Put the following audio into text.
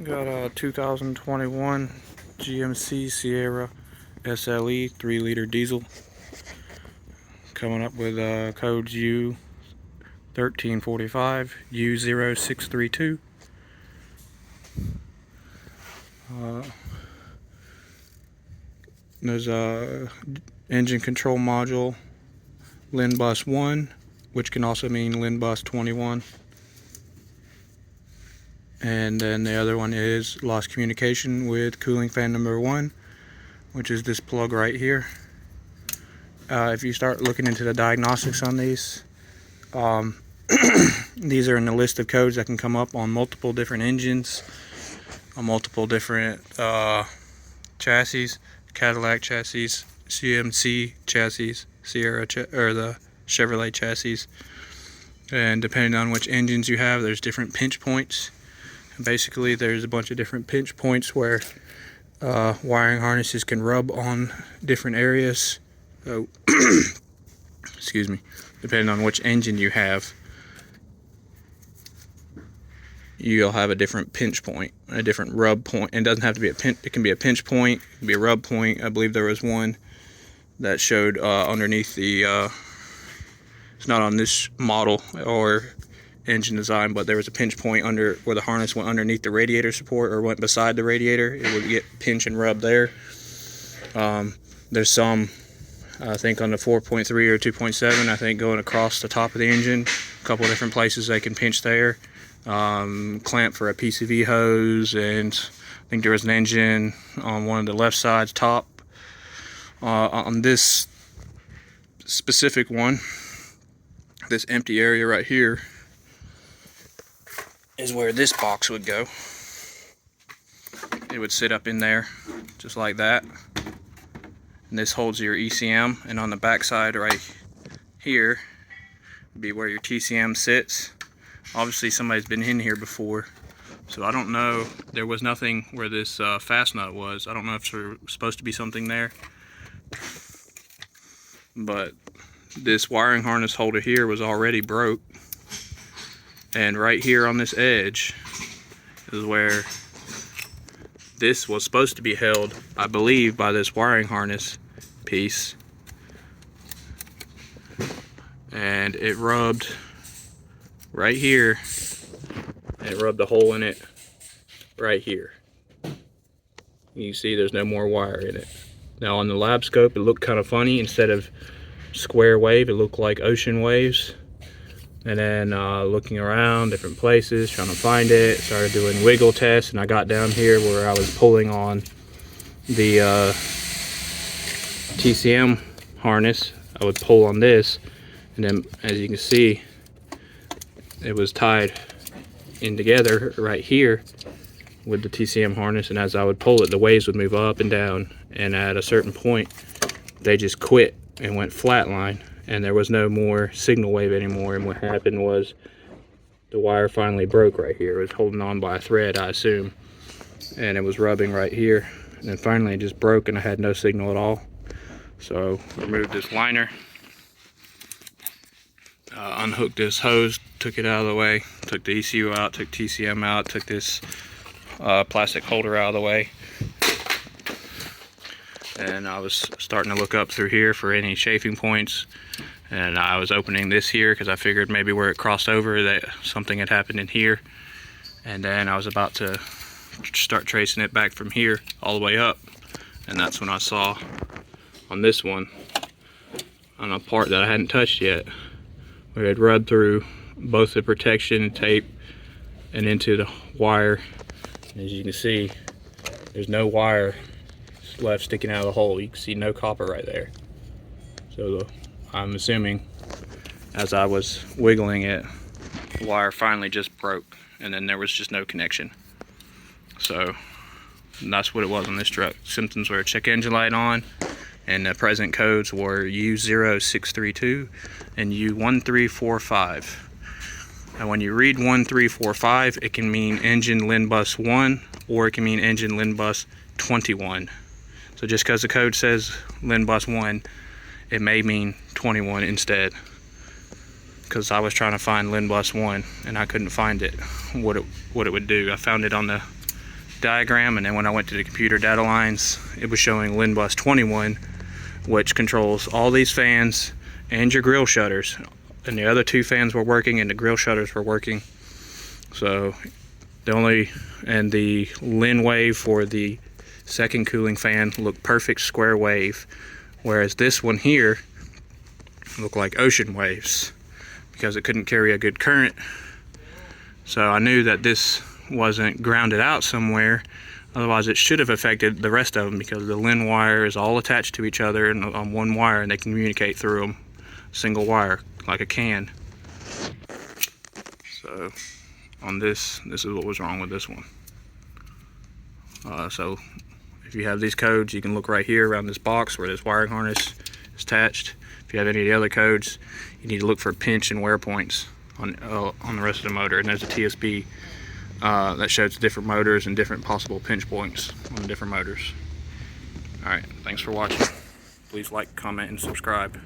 Got a 2021 GMC Sierra SLE 3-liter diesel. Coming up with codes U1345 U0632. There's a engine control module, LIN bus 1, which can also mean LIN bus 21. And then the other one is lost communication with cooling fan number 1, which is this plug right here. If you start looking into the diagnostics on these, these are in the list of codes that can come up on multiple different engines, on multiple different chassis, Cadillac chassis, GMC chassis, Sierra or the Chevrolet chassis. And depending on which engines you have, there's different pinch points. And basically, there's a bunch of different pinch points where wiring harnesses can rub on different areas. So, excuse me. Depending on which engine you have, you'll have a different pinch point, a different rub point. It doesn't have to be a pinch. It can be a pinch point. It can be a rub point. I believe there was one that showed underneath the. It's not on this model or engine design, but there was a pinch point under where the harness went underneath the radiator support or went beside the radiator. It would get pinch and rub there. There's some, I think on the 4.3 or 2.7, I think going across the top of the engine, a couple of different places they can pinch there. Clamp for a PCV hose, and I think there was an engine on one of the left sides top. On this specific one, this empty area right here is where this box would go. It would sit up in there just like that, and this holds your ECM, and on the back side right here would be where your TCM sits. Obviously somebody's been in here before, so I don't know. There was nothing where this fast nut was. I don't know if there's supposed to be something there, but this wiring harness holder here was already broke, and right here on this edge is where this was supposed to be held, I believe, by this wiring harness piece, and it rubbed right here. It rubbed a hole in it right here. You see there's no more wire in it. Now on the lab scope it looked kind of funny. Instead of square wave, it looked like ocean waves. And then looking around different places, trying to find it, started doing wiggle tests, and I got down here where I was pulling on the TCM harness. I would pull on this, and then as you can see, it was tied in together right here with the TCM harness, and as I would pull it, the waves would move up and down, and at a certain point they just quit and went flatline, and there was no more signal wave anymore. And what happened was the wire finally broke right here. It was holding on by a thread, I assume, and it was rubbing right here, and then finally it just broke and I had no signal at all. So removed this liner, unhooked this hose, took it out of the way, took the ECU out, took TCM out, took this plastic holder out of the way, and I was starting to look up through here for any chafing points, and I was opening this here because I figured maybe where it crossed over that something had happened in here, and then I was about to start tracing it back from here all the way up, and that's when I saw on this one, on a part that I hadn't touched yet, where it had rubbed through both the protection tape and into the wire. And as you can see, there's no wire left sticking out of the hole. You can see no copper right there. So I'm assuming as I was wiggling it, the wire finally just broke, and then there was just no connection. So that's what it was on this truck. Symptoms were check engine light on, and the present codes were U0632 and U1345. And when you read 1345, it can mean engine LIN bus 1, or it can mean engine LIN bus 21. So just because the code says LIN bus 1, it may mean 21 instead. Because I was trying to find LIN bus 1 and I couldn't find it, what it would do. I found it on the diagram, and then when I went to the computer data lines, it was showing LIN bus 21, which controls all these fans and your grill shutters. And the other two fans were working and the grill shutters were working. So the LIN wave for the second cooling fan looked perfect square wave, whereas this one here looked like ocean waves because it couldn't carry a good current. So I knew that this wasn't grounded out somewhere, otherwise it should have affected the rest of them, because the LIN wire is all attached to each other and on one wire, and they communicate through them, single wire, like a can. So on this is what was wrong with this one. So if you have these codes, you can look right here around this box where this wiring harness is attached. If you have any of the other codes, you need to look for pinch and wear points on the rest of the motor. And there's a TSP that shows different motors and different possible pinch points on the different motors. Alright, thanks for watching. Please like, comment, and subscribe.